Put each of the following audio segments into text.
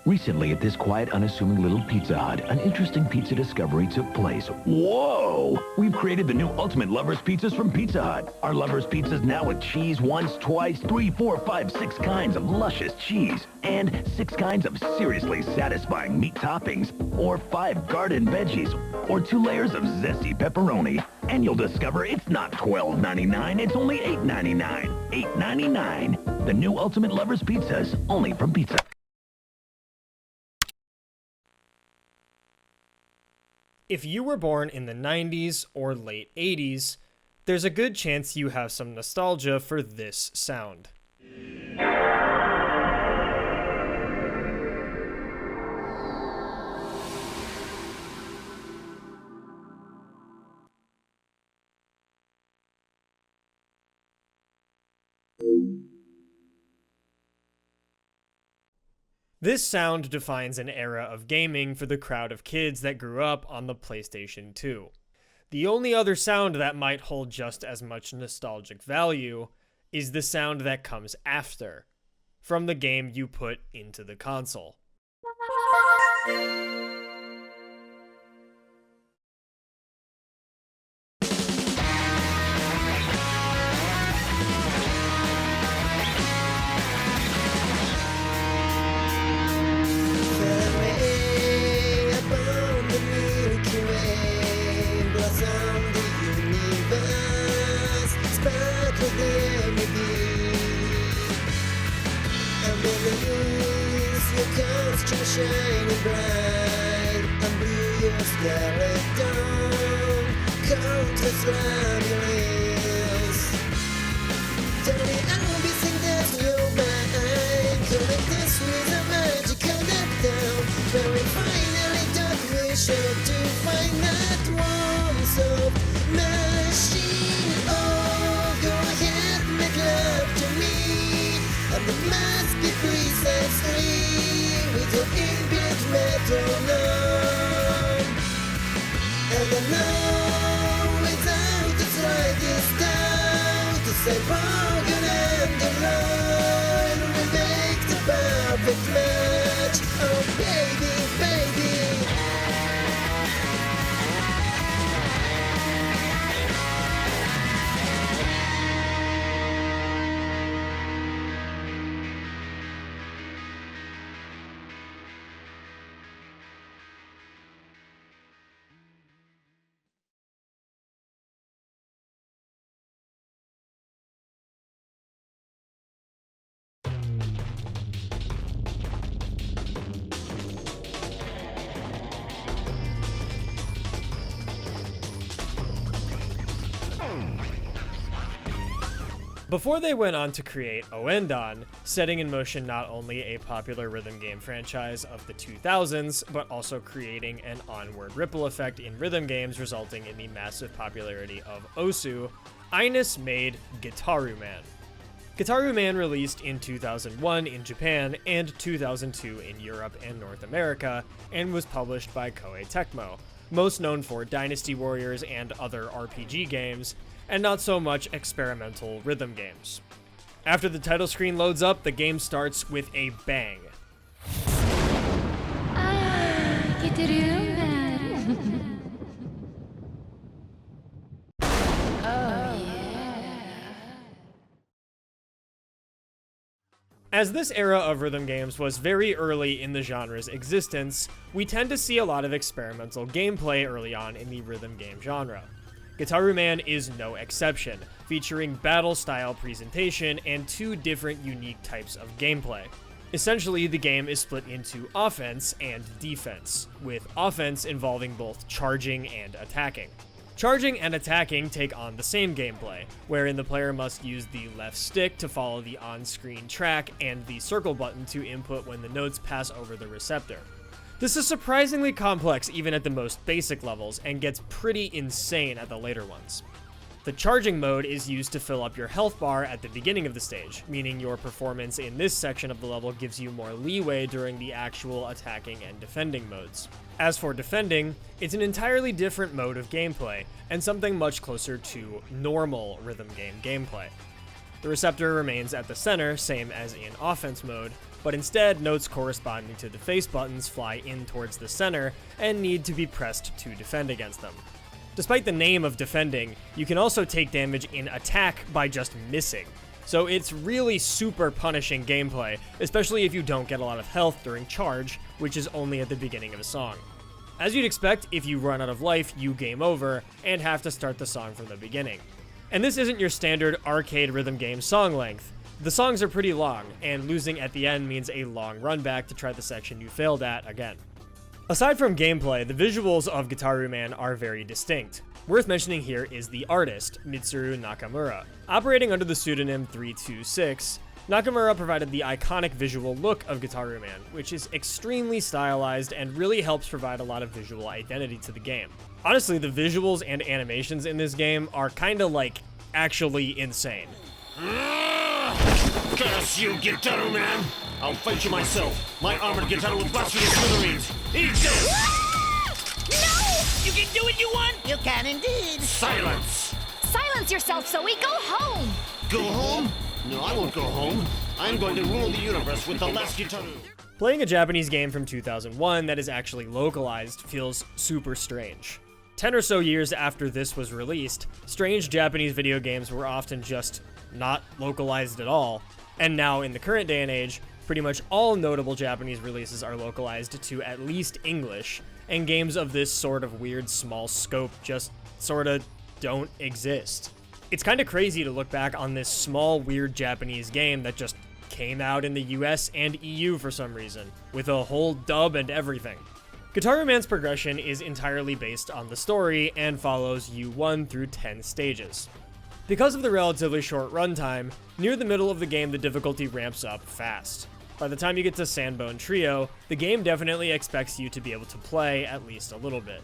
Recently, at this quiet, unassuming little Pizza Hut, an interesting pizza discovery took place. Whoa! We've created the new Ultimate Lovers Pizzas from Pizza Hut. Our Lovers Pizzas now with cheese once, twice, 3, 4, 5, 6 kinds of luscious cheese, and 6 kinds of seriously satisfying meat toppings, or 5 garden veggies, or 2 layers of zesty pepperoni. And you'll discover it's not $12.99, it's only $8.99. $8.99. The new Ultimate Lovers Pizzas, only from Pizza Hut. If you were born in the 90s or late 80s, there's a good chance you have some nostalgia for this sound. This sound defines an era of gaming for the crowd of kids that grew up on the PlayStation 2. The only other sound that might hold just as much nostalgic value is the sound that comes after, from the game you put into the console. Shining bright and blue, your starlit dawn, countless labyrinths. Tell me I'll be singing in your mind, connect this with a magical down, where we finally thought we should to find that warmth of machine. Oh, go ahead, make love to me, and it must be preset free. With your inbuilt metronome, and I know without the slightest doubt, to say broken and alone, we make the perfect match. Oh baby, baby. Before they went on to create NanaOn-Sha, setting in motion not only a popular rhythm game franchise of the 2000s, but also creating an onward ripple effect in rhythm games resulting in the massive popularity of Osu, Ines made Gitaroo Man. Gitaroo Man released in 2001 in Japan and 2002 in Europe and North America, and was published by Koei Tecmo, most known for Dynasty Warriors and other RPG games, and not so much experimental rhythm games. After the title screen loads up, the game starts with a bang. Gitaroo Man. Oh yeah. As this era of rhythm games was very early in the genre's existence, we tend to see a lot of experimental gameplay early on in the rhythm game genre. Gitaroo Man is no exception, featuring battle-style presentation and 2 different unique types of gameplay. Essentially, the game is split into offense and defense, with offense involving both charging and attacking. Charging and attacking take on the same gameplay, wherein the player must use the left stick to follow the on-screen track and the circle button to input when the notes pass over the receptor. This is surprisingly complex even at the most basic levels, and gets pretty insane at the later ones. The charging mode is used to fill up your health bar at the beginning of the stage, meaning your performance in this section of the level gives you more leeway during the actual attacking and defending modes. As for defending, it's an entirely different mode of gameplay, and something much closer to normal rhythm game gameplay. The receptor remains at the center, same as in offense mode, but instead notes corresponding to the face buttons fly in towards the center and need to be pressed to defend against them. Despite the name of defending, you can also take damage in attack by just missing. So it's really super punishing gameplay, especially if you don't get a lot of health during charge, which is only at the beginning of a song. As you'd expect, if you run out of life, you game over, and have to start the song from the beginning. And this isn't your standard arcade rhythm game song length. The songs are pretty long, and losing at the end means a long run back to try the section you failed at again. Aside from gameplay, the visuals of Gitaroo Man are very distinct. Worth mentioning here is the artist, Mitsuru Nakamura. Operating under the pseudonym 326, Nakamura provided the iconic visual look of Gitaroo Man, which is extremely stylized and really helps provide a lot of visual identity to the game. Honestly, the visuals and animations in this game are kinda like, actually insane. Curse you, Gitaroo Man! I'll fight you myself. My armored guitar will blast you to smithereens. Eat this! No! You can do what you want! You can indeed. Silence! Silence yourself, Zoe. Go home. Go home? No, I won't go home. I'm going to rule the universe with the last Gitaroo. Playing a Japanese game from 2001 that is actually localized feels super strange. 10 or so years after this was released, strange Japanese video games were often just not localized at all, and now in the current day and age, pretty much all notable Japanese releases are localized to at least English, and games of this sort of weird small scope just sorta don't exist. It's kinda crazy to look back on this small weird Japanese game that just came out in the US and EU for some reason, with a whole dub and everything. Gitaroo Man's progression is entirely based on the story and follows you 1 through 10 stages. Because of the relatively short runtime, near the middle of the game the difficulty ramps up fast. By the time you get to Sanbone Trio, the game definitely expects you to be able to play at least a little bit.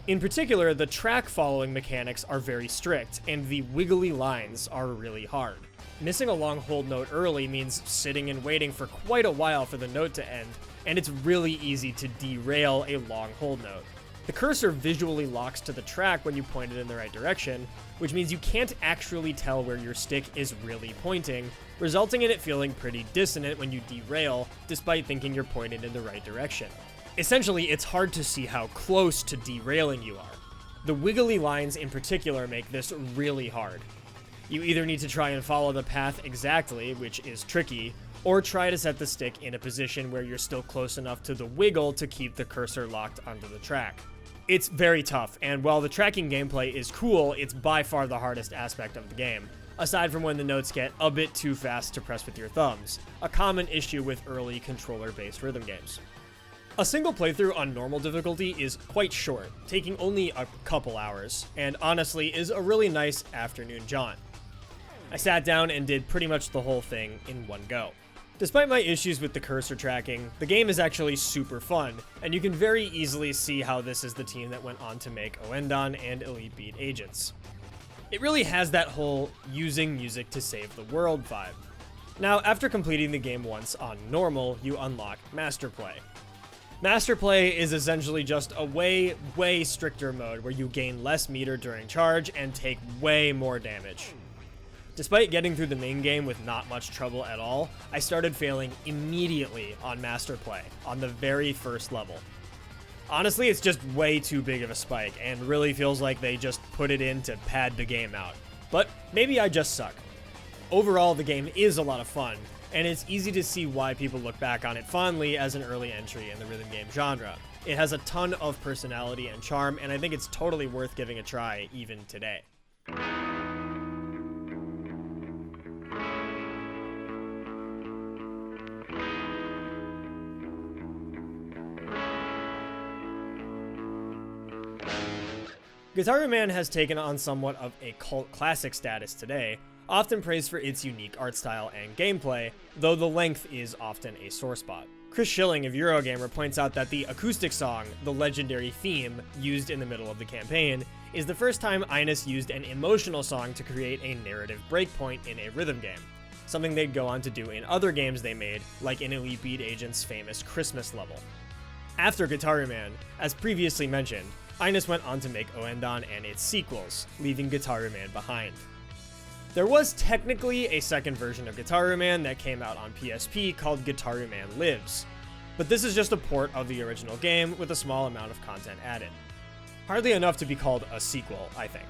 In particular, the track following mechanics are very strict, and the wiggly lines are really hard. Missing a long hold note early means sitting and waiting for quite a while for the note to end, and it's really easy to derail a long hold note. The cursor visually locks to the track when you point it in the right direction, which means you can't actually tell where your stick is really pointing, resulting in it feeling pretty dissonant when you derail, despite thinking you're pointed in the right direction. Essentially, it's hard to see how close to derailing you are. The wiggly lines in particular make this really hard. You either need to try and follow the path exactly, which is tricky, or try to set the stick in a position where you're still close enough to the wiggle to keep the cursor locked onto the track. It's very tough, and while the tracking gameplay is cool, it's by far the hardest aspect of the game, aside from when the notes get a bit too fast to press with your thumbs, a common issue with early controller-based rhythm games. A single playthrough on normal difficulty is quite short, taking only a couple hours, and honestly is a really nice afternoon jaunt. I sat down and did pretty much the whole thing in one go. Despite my issues with the cursor tracking, the game is actually super fun, and you can very easily see how this is the team that went on to make Oendan and Elite Beat Agents. It really has that whole using music to save the world vibe. Now, after completing the game once on normal, you unlock Master Play. Master Play is essentially just a way stricter mode where you gain less meter during charge and take way more damage. Despite getting through the main game with not much trouble at all, I started failing immediately on Master Play, on the very first level. Honestly, it's just way too big of a spike, and really feels like they just put it in to pad the game out. But maybe I just suck. Overall, the game is a lot of fun, and it's easy to see why people look back on it fondly as an early entry in the rhythm game genre. It has a ton of personality and charm, and I think it's totally worth giving a try even today. Gitaroo Man has taken on somewhat of a cult classic status today, often praised for its unique art style and gameplay, though the length is often a sore spot. Chris Schilling of Eurogamer points out that the acoustic song, the legendary theme, used in the middle of the campaign, is the first time Ines used an emotional song to create a narrative breakpoint in a rhythm game, something they'd go on to do in other games they made, like in Elite Beat Agent's famous Christmas level. After Gitaroo Man, as previously mentioned, Ines went on to make Oendan and its sequels, leaving Gitaroo Man behind. There was technically a second version of Gitaroo Man that came out on PSP called Gitaroo Man Lives, but this is just a port of the original game with a small amount of content added. Hardly enough to be called a sequel, I think.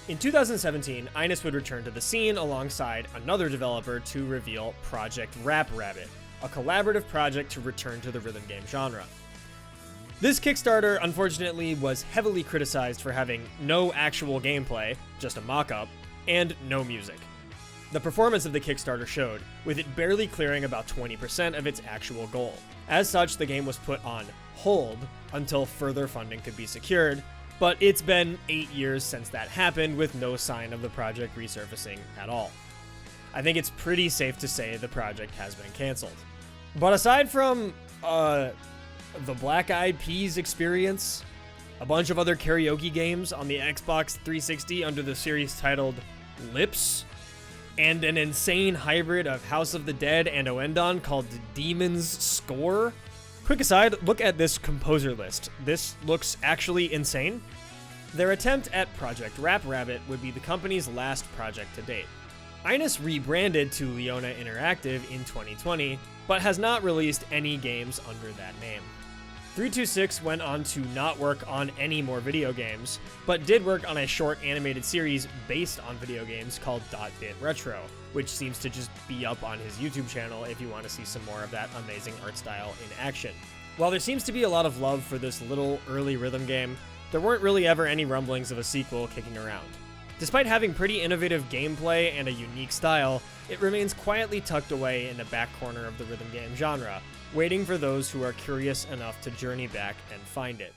In 2017, Ines would return to the scene alongside another developer to reveal Project Rap Rabbit, a collaborative project to return to the rhythm game genre. This Kickstarter, unfortunately, was heavily criticized for having no actual gameplay, just a mock-up, and no music. The performance of the Kickstarter showed, with it barely clearing about 20% of its actual goal. As such, the game was put on hold until further funding could be secured, but it's been 8 years since that happened with no sign of the project resurfacing at all. I think it's pretty safe to say the project has been canceled. But aside from, the Black Eyed Peas experience, a bunch of other karaoke games on the Xbox 360 under the series titled Lips, and an insane hybrid of House of the Dead and Oendon called Demon's Score. Quick aside, look at this composer list. This looks actually insane. Their attempt at Project Rap Rabbit would be the company's last project to date. Ines rebranded to Leona Interactive in 2020, but has not released any games under that name. 326 went on to not work on any more video games, but did work on a short animated series based on video games called Dot Bit Retro, which seems to just be up on his YouTube channel if you want to see some more of that amazing art style in action. While there seems to be a lot of love for this little early rhythm game, there weren't really ever any rumblings of a sequel kicking around. Despite having pretty innovative gameplay and a unique style, it remains quietly tucked away in the back corner of the rhythm game genre, waiting for those who are curious enough to journey back and find it.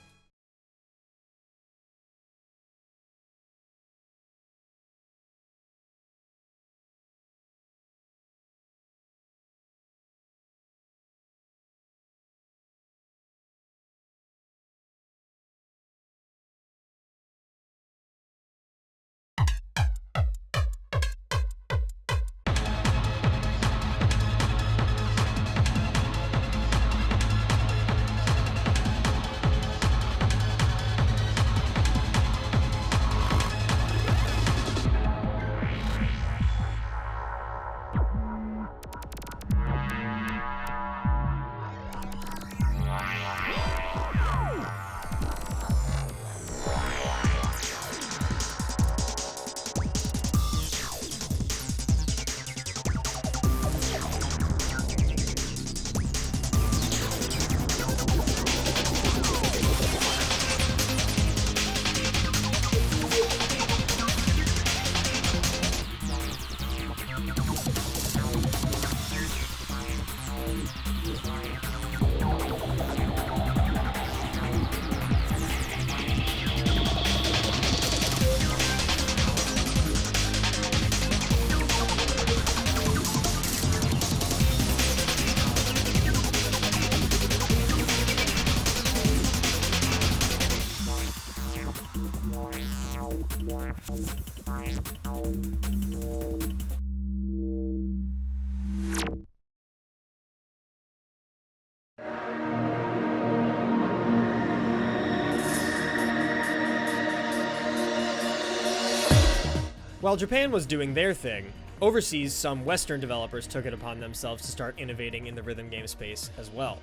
While Japan was doing their thing, overseas some Western developers took it upon themselves to start innovating in the rhythm game space as well.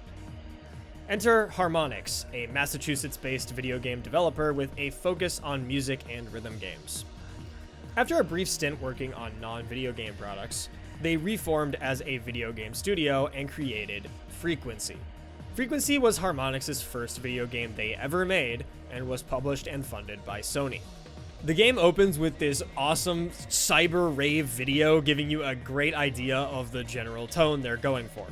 Enter Harmonix, a Massachusetts-based video game developer with a focus on music and rhythm games. After a brief stint working on non-video game products, they reformed as a video game studio and created Frequency. Frequency was Harmonix's first video game they ever made and was published and funded by Sony. The game opens with this awesome cyber rave video giving you a great idea of the general tone they're going for.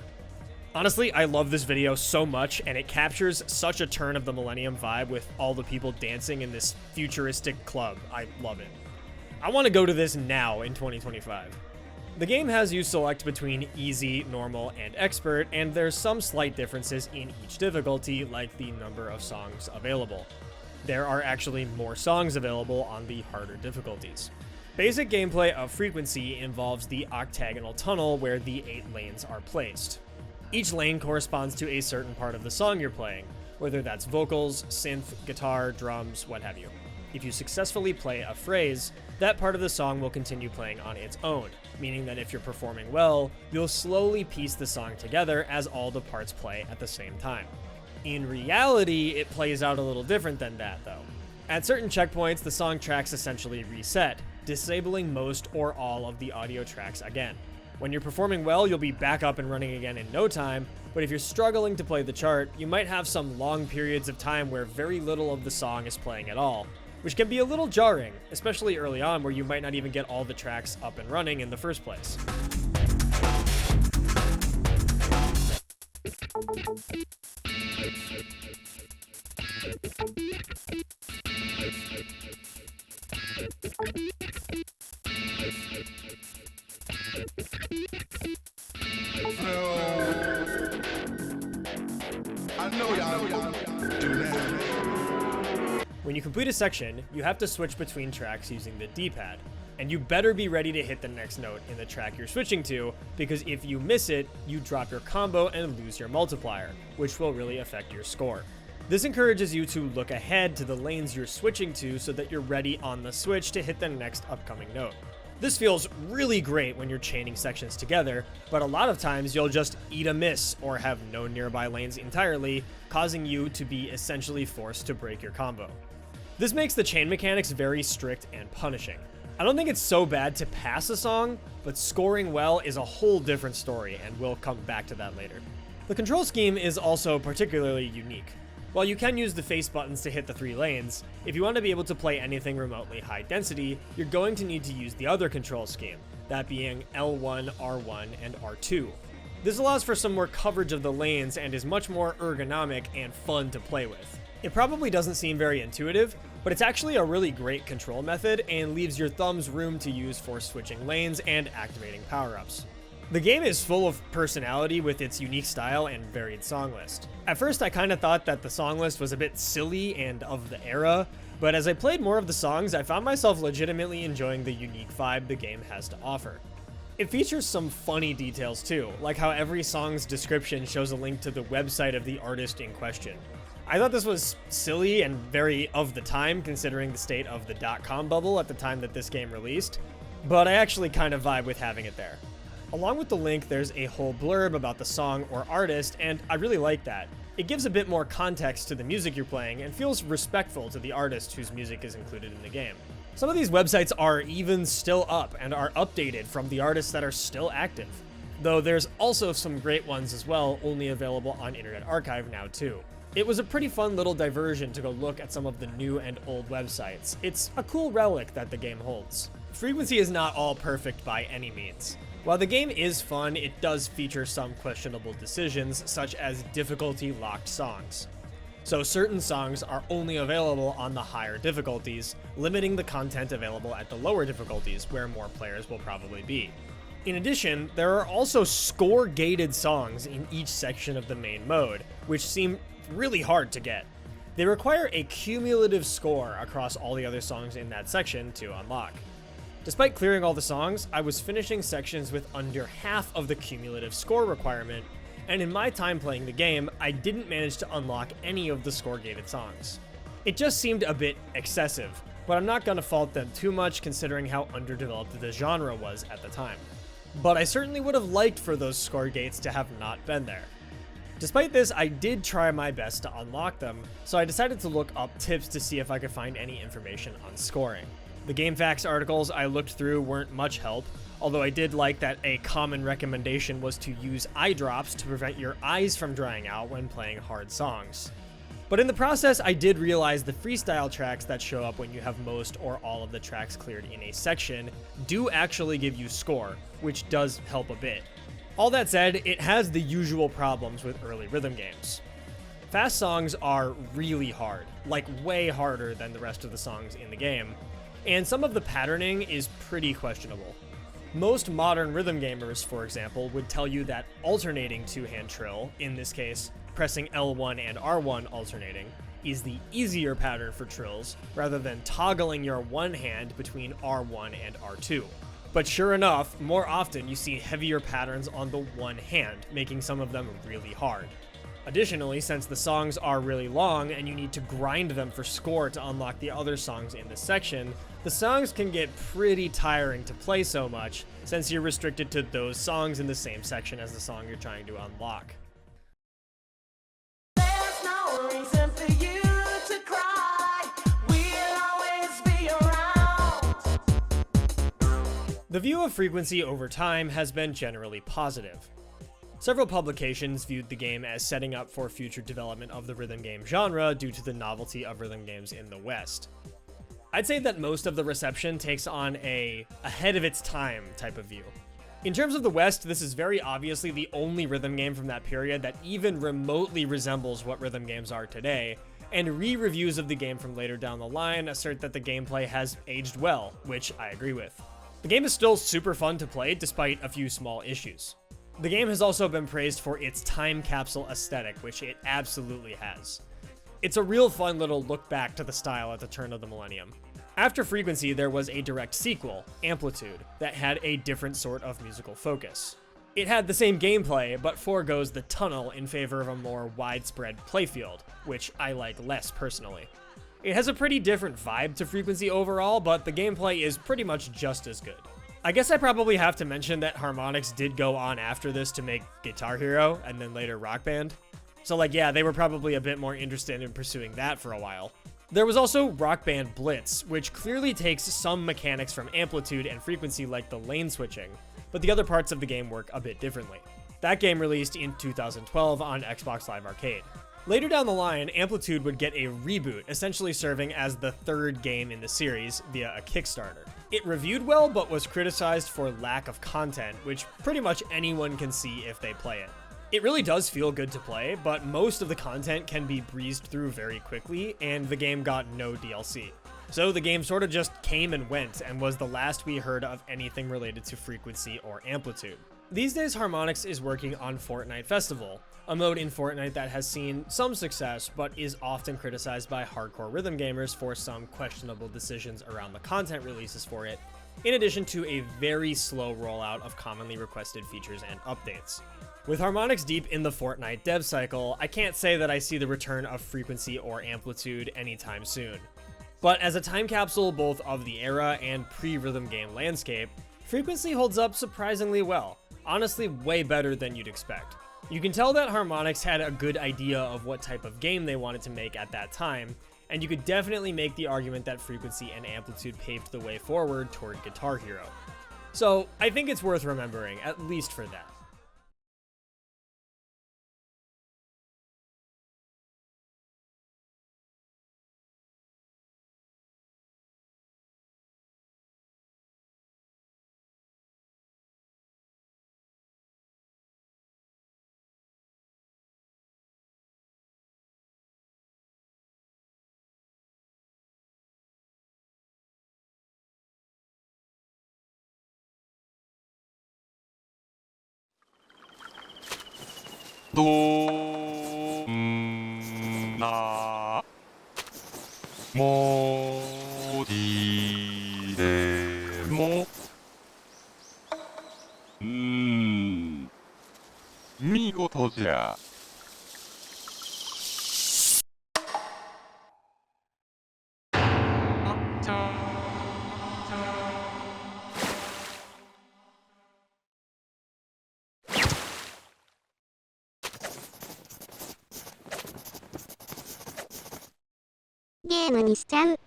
Honestly, I love this video so much, and it captures such a turn of the Millennium vibe with all the people dancing in this futuristic club. I love it. I want to go to this now in 2025. The game has you select between easy, normal, and expert, and there's some slight differences in each difficulty, like the number of songs available. There are actually more songs available on the harder difficulties. Basic gameplay of Frequency involves the octagonal tunnel where the 8 lanes are placed. Each lane corresponds to a certain part of the song you're playing, whether that's vocals, synth, guitar, drums, what have you. if you successfully play a phrase, that part of the song will continue playing on its own, meaning that if you're performing well, you'll slowly piece the song together as all the parts play at the same time. In reality, it plays out a little different than that, though. At certain checkpoints, the song tracks essentially reset, disabling most or all of the audio tracks again. When you're performing well, you'll be back up and running again in no time, but if you're struggling to play the chart, you might have some long periods of time where very little of the song is playing at all, which can be a little jarring, especially early on where you might not even get all the tracks up and running in the first place. I know y'all do that. When you complete a section, you have to switch between tracks using the D-pad, and you better be ready to hit the next note in the track you're switching to, because if you miss it, you drop your combo and lose your multiplier, which will really affect your score. This encourages you to look ahead to the lanes you're switching to so that you're ready on the switch to hit the next upcoming note. This feels really great when you're chaining sections together, but a lot of times you'll just eat a miss or have no nearby lanes entirely, causing you to be essentially forced to break your combo. This makes the chain mechanics very strict and punishing. I don't think it's so bad to pass a song, but scoring well is a whole different story, and we'll come back to that later. The control scheme is also particularly unique. While you can use the face buttons to hit the 3 lanes, if you want to be able to play anything remotely high density, you're going to need to use the other control scheme, that being L1, R1, and R2. This allows for some more coverage of the lanes and is much more ergonomic and fun to play with. It probably doesn't seem very intuitive, but it's actually a really great control method and leaves your thumbs room to use for switching lanes and activating power-ups. The game is full of personality with its unique style and varied song list. At first I kinda thought that the song list was a bit silly and of the era, but as I played more of the songs, I found myself legitimately enjoying the unique vibe the game has to offer. It features some funny details too, like how every song's description shows a link to the website of the artist in question. I thought this was silly and very of the time considering the state of the .com bubble at the time that this game released, but I actually kind of vibe with having it there. Along with the link, there's a whole blurb about the song or artist, and I really like that. It gives a bit more context to the music you're playing and feels respectful to the artist whose music is included in the game. Some of these websites are even still up and are updated from the artists that are still active, though there's also some great ones as well, only available on Internet Archive now too. It was a pretty fun little diversion to go look at some of the new and old websites. It's a cool relic that the game holds. Frequency is not all perfect by any means. While the game is fun, it does feature some questionable decisions, such as difficulty-locked songs. So certain songs are only available on the higher difficulties, limiting the content available at the lower difficulties, where more players will probably be. In addition, there are also score-gated songs in each section of the main mode, which seem really hard to get. They require a cumulative score across all the other songs in that section to unlock. Despite clearing all the songs, I was finishing sections with under half of the cumulative score requirement, and in my time playing the game, I didn't manage to unlock any of the score-gated songs. It just seemed a bit excessive, but I'm not gonna fault them too much considering how underdeveloped the genre was at the time. But I certainly would have liked for those score gates to have not been there. Despite this, I did try my best to unlock them, so I decided to look up tips to see if I could find any information on scoring. The GameFAQs articles I looked through weren't much help, although I did like that a common recommendation was to use eye drops to prevent your eyes from drying out when playing hard songs. But in the process, I did realize the freestyle tracks that show up when you have most or all of the tracks cleared in a section do actually give you score, which does help a bit. All that said, it has the usual problems with early rhythm games. Fast songs are really hard, like way harder than the rest of the songs in the game, and some of the patterning is pretty questionable. Most modern rhythm gamers, for example, would tell you that alternating two-hand trill, in this case, pressing L1 and R1 alternating, is the easier pattern for trills, rather than toggling your one hand between R1 and R2. But sure enough, more often you see heavier patterns on the one hand, making some of them really hard. Additionally, since the songs are really long and you need to grind them for score to unlock the other songs in this section, the songs can get pretty tiring to play so much, since you're restricted to those songs in the same section as the song you're trying to unlock. There's no reason for you to cry. We'll always be around. The view of Frequency over time has been generally positive. Several publications viewed the game as setting up for future development of the rhythm game genre due to the novelty of rhythm games in the West. I'd say that most of the reception takes on a ahead of its time type of view. In terms of the West, this is very obviously the only rhythm game from that period that even remotely resembles what rhythm games are today, and re-reviews of the game from later down the line assert that the gameplay has aged well, which I agree with. The game is still super fun to play despite a few small issues. The game has also been praised for its time capsule aesthetic, which it absolutely has. It's a real fun little look back to the style at the turn of the millennium. After Frequency, there was a direct sequel, Amplitude, that had a different sort of musical focus. It had the same gameplay, but foregoes the tunnel in favor of a more widespread playfield, which I like less personally. It has a pretty different vibe to Frequency overall, but the gameplay is pretty much just as good. I guess I probably have to mention that Harmonix did go on after this to make Guitar Hero, and then later Rock Band. So yeah, they were probably a bit more interested in pursuing that for a while. There was also Rock Band Blitz, which clearly takes some mechanics from Amplitude and Frequency like the lane switching, but the other parts of the game work a bit differently. That game released in 2012 on Xbox Live Arcade. Later down the line, Amplitude would get a reboot, essentially serving as the third game in the series via a Kickstarter. It reviewed well, but was criticized for lack of content, which pretty much anyone can see if they play it. It really does feel good to play, but most of the content can be breezed through very quickly, and the game got no DLC. So the game sort of just came and went, and was the last we heard of anything related to Frequency or Amplitude. These days, Harmonix is working on Fortnite Festival, a mode in Fortnite that has seen some success, but is often criticized by hardcore rhythm gamers for some questionable decisions around the content releases for it, in addition to a very slow rollout of commonly requested features and updates. With Harmonix deep in the Fortnite dev cycle, I can't say that I see the return of Frequency or Amplitude anytime soon. But as a time capsule both of the era and pre-rhythm game landscape, Frequency holds up surprisingly well, honestly way better than you'd expect. You can tell that Harmonix had a good idea of what type of game they wanted to make at that time, and you could definitely make the argument that Frequency and Amplitude paved the way forward toward Guitar Hero. So I think it's worth remembering, at least for that.どんな文字でも見事じゃ。あっちゃゲームにしちゃう。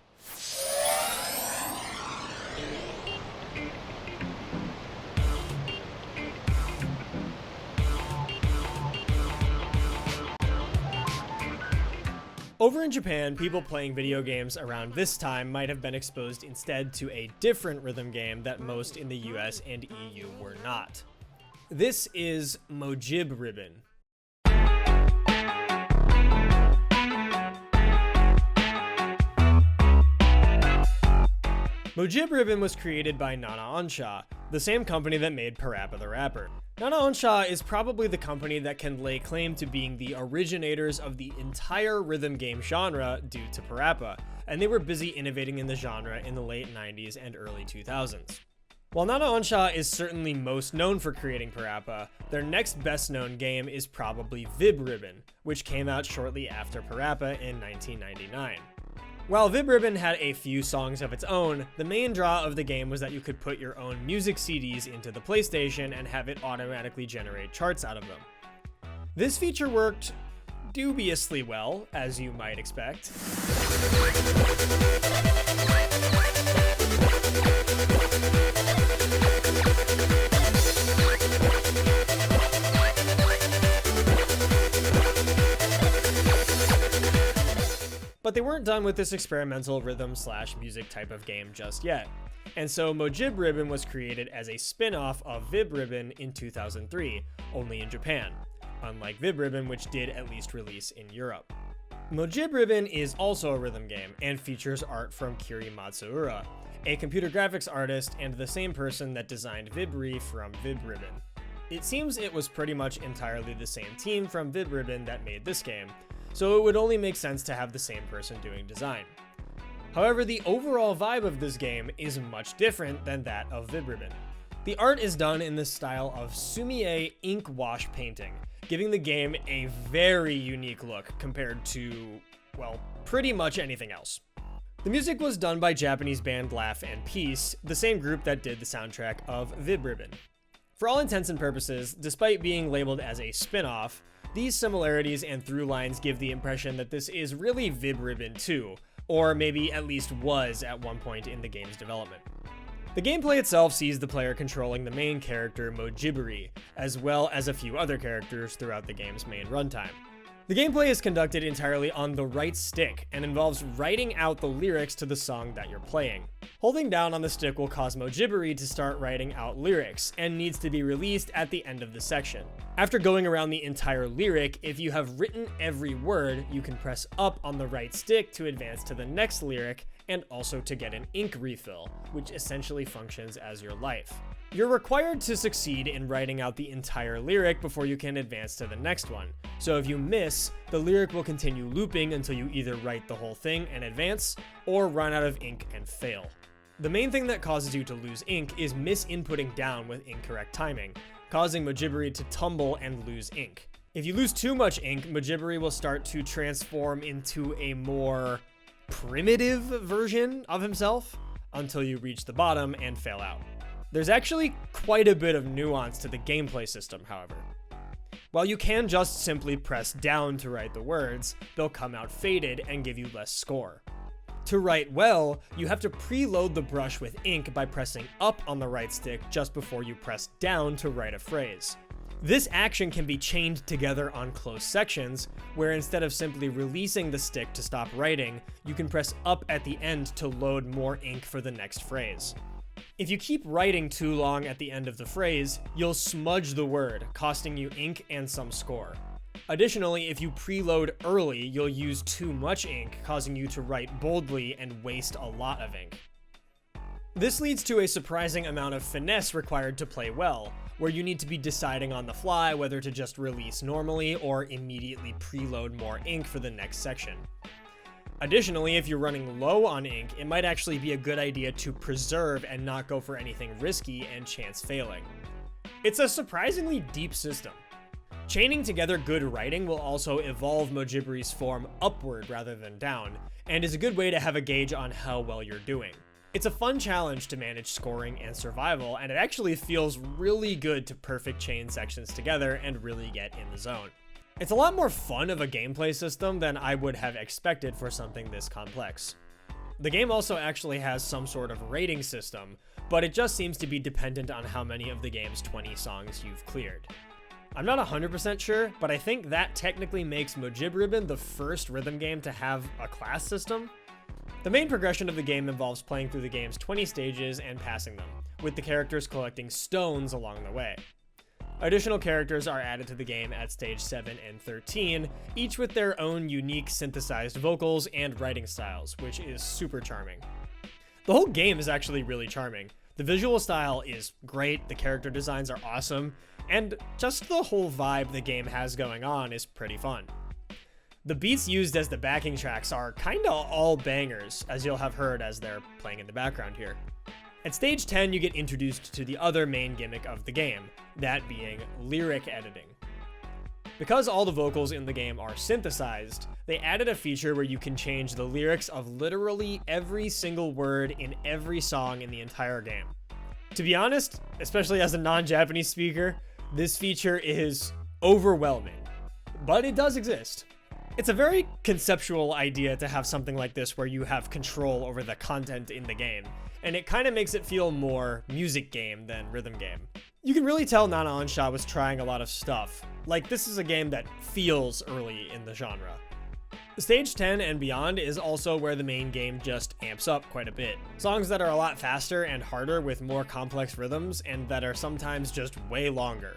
Over in Japan, people playing video games around this time might have been exposed instead to a different rhythm game that most in the US and EU were not. This is Mojib Ribbon. Mojib Ribbon was created by NanaOn-Sha, the same company that made Parappa the Rapper. NanaOn-Sha is probably the company that can lay claim to being the originators of the entire rhythm game genre due to Parappa, and they were busy innovating in the genre in the late 90s and early 2000s. While NanaOn-Sha is certainly most known for creating Parappa, their next best known game is probably Mojib Ribbon, which came out shortly after Parappa in 1999. While Mojib Ribbon had a few songs of its own, the main draw of the game was that you could put your own music CDs into the PlayStation and have it automatically generate charts out of them. This feature worked dubiously well, as you might expect. But they weren't done with this experimental rhythm/music type of game just yet. And so Mojib Ribbon was created as a spin-off of Mojib Ribbon in 2003, only in Japan, unlike Mojib Ribbon, which did at least release in Europe. Mojib Ribbon is also a rhythm game and features art from Kiri Matsuura, a computer graphics artist and the same person that designed Vibri from Mojib Ribbon. It seems it was pretty much entirely the same team from Mojib Ribbon that made this game, so it would only make sense to have the same person doing design. However, the overall vibe of this game is much different than that of Mojib Ribbon. The art is done in the style of sumie ink wash painting, giving the game a very unique look compared to, well, pretty much anything else. The music was done by Japanese band Laugh and Peace, the same group that did the soundtrack of Mojib Ribbon. For all intents and purposes, despite being labeled as a spin-off, these similarities and through lines give the impression that this is really Mojib Ribbon 2, or maybe at least was at one point in the game's development. The gameplay itself sees the player controlling the main character Mojibri, as well as a few other characters throughout the game's main runtime. The gameplay is conducted entirely on the right stick and involves writing out the lyrics to the song that you're playing. Holding down on the stick will cause Mojibri to start writing out lyrics and needs to be released at the end of the section. After going around the entire lyric, if you have written every word, you can press up on the right stick to advance to the next lyric and also to get an ink refill, which essentially functions as your life. You're required to succeed in writing out the entire lyric before you can advance to the next one. So if you miss, the lyric will continue looping until you either write the whole thing and advance, or run out of ink and fail. The main thing that causes you to lose ink is misinputting down with incorrect timing, causing Mojibri to tumble and lose ink. If you lose too much ink, Mojibri will start to transform into a more primitive version of himself until you reach the bottom and fail out. There's actually quite a bit of nuance to the gameplay system, however. While you can just simply press down to write the words, they'll come out faded and give you less score. To write well, you have to preload the brush with ink by pressing up on the right stick just before you press down to write a phrase. This action can be chained together on close sections, where instead of simply releasing the stick to stop writing, you can press up at the end to load more ink for the next phrase. If you keep writing too long at the end of the phrase, you'll smudge the word, costing you ink and some score. Additionally, if you preload early, you'll use too much ink, causing you to write boldly and waste a lot of ink. This leads to a surprising amount of finesse required to play well, where you need to be deciding on the fly whether to just release normally or immediately preload more ink for the next section. Additionally, if you're running low on ink, it might actually be a good idea to preserve and not go for anything risky and chance failing. It's a surprisingly deep system. Chaining together good writing will also evolve Mojibri's form upward rather than down, and is a good way to have a gauge on how well you're doing. It's a fun challenge to manage scoring and survival, and it actually feels really good to perfect chain sections together and really get in the zone. It's a lot more fun of a gameplay system than I would have expected for something this complex. The game also actually has some sort of rating system, but it just seems to be dependent on how many of the game's 20 songs you've cleared. I'm not 100% sure, but I think that technically makes Mojib Ribbon the first rhythm game to have a class system. The main progression of the game involves playing through the game's 20 stages and passing them, with the characters collecting stones along the way. Additional characters are added to the game at stage 7 and 13, each with their own unique synthesized vocals and writing styles, which is super charming. The whole game is actually really charming. The visual style is great, the character designs are awesome, and just the whole vibe the game has going on is pretty fun. The beats used as the backing tracks are kinda all bangers, as you'll have heard as they're playing in the background here. At stage 10, you get introduced to the other main gimmick of the game, that being lyric editing. Because all the vocals in the game are synthesized, they added a feature where you can change the lyrics of literally every single word in every song in the entire game. To be honest, especially as a non-Japanese speaker, this feature is overwhelming, but it does exist. It's a very conceptual idea to have something like this where you have control over the content in the game, and it kind of makes it feel more music game than rhythm game. You can really tell NanaOn-Sha was trying a lot of stuff. Like, this is a game that feels early in the genre. Stage 10 and beyond is also where the main game just amps up quite a bit. Songs that are a lot faster and harder with more complex rhythms and that are sometimes just way longer.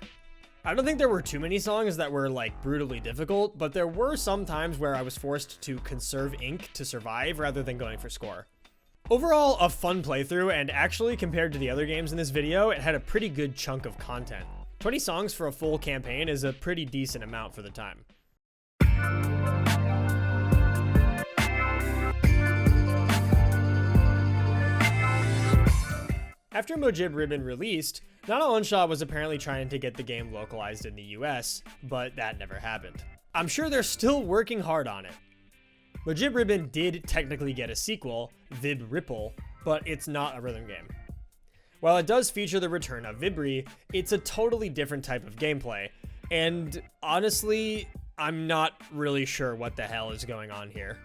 I don't think there were too many songs that were like brutally difficult, but there were some times where I was forced to conserve ink to survive rather than going for score. Overall, a fun playthrough, and actually compared to the other games in this video, it had a pretty good chunk of content. 20 songs for a full campaign is a pretty decent amount for the time. After Mojib Ribbon released, NanaOn-Sha was apparently trying to get the game localized in the US, but that never happened. I'm sure they're still working hard on it. Mojib Ribbon did technically get a sequel, Vib Ripple, but it's not a rhythm game. While it does feature the return of Vibri, it's a totally different type of gameplay, and honestly, I'm not really sure what the hell is going on here.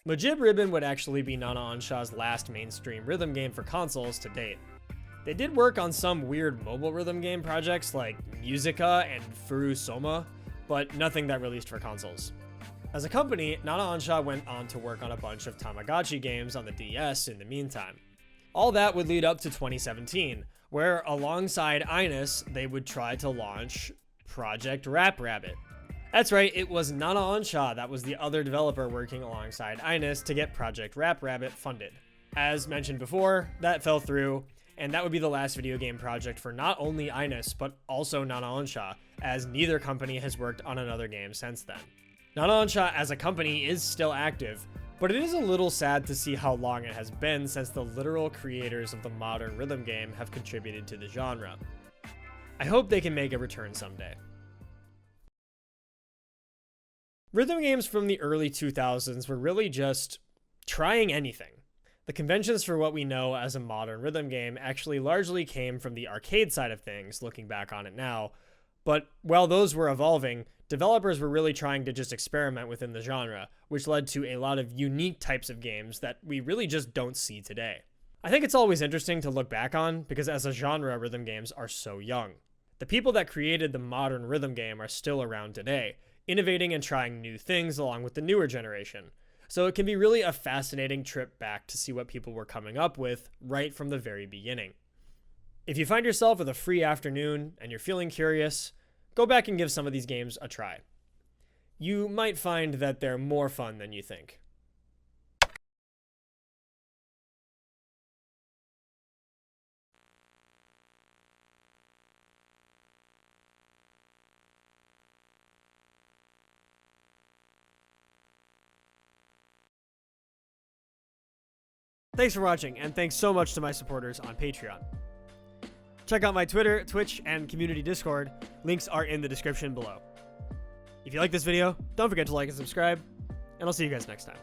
Mojib Ribbon would actually be NanaOn-Sha's last mainstream rhythm game for consoles to date. They did work on some weird mobile rhythm game projects like Musica and Furu Soma, but nothing that released for consoles. As a company, NanaOn-Sha went on to work on a bunch of Tamagotchi games on the DS in the meantime. All that would lead up to 2017, where alongside Inus, they would try to launch Project Rap Rabbit. That's right, it was NanaOn-Sha that was the other developer working alongside Inus to get Project Rap Rabbit funded. As mentioned before, that fell through, and that would be the last video game project for not only Inus, but also NanaOn-Sha, as neither company has worked on another game since then. NanaOn-Sha as a company is still active, but it is a little sad to see how long it has been since the literal creators of the modern rhythm game have contributed to the genre. I hope they can make a return someday. Rhythm games from the early 2000s were really just trying anything. The conventions for what we know as a modern rhythm game actually largely came from the arcade side of things, looking back on it now, but while those were evolving, developers were really trying to just experiment within the genre, which led to a lot of unique types of games that we really just don't see today. I think it's always interesting to look back on, because as a genre, rhythm games are so young. The people that created the modern rhythm game are still around today, innovating and trying new things along with the newer generation. So it can be really a fascinating trip back to see what people were coming up with right from the very beginning. If you find yourself with a free afternoon and you're feeling curious, go back and give some of these games a try. You might find that they're more fun than you think. Thanks for watching, and thanks so much to my supporters on Patreon. Check out my Twitter, Twitch, and community Discord. Links are in the description below. If you like this video, don't forget to like and subscribe, and I'll see you guys next time.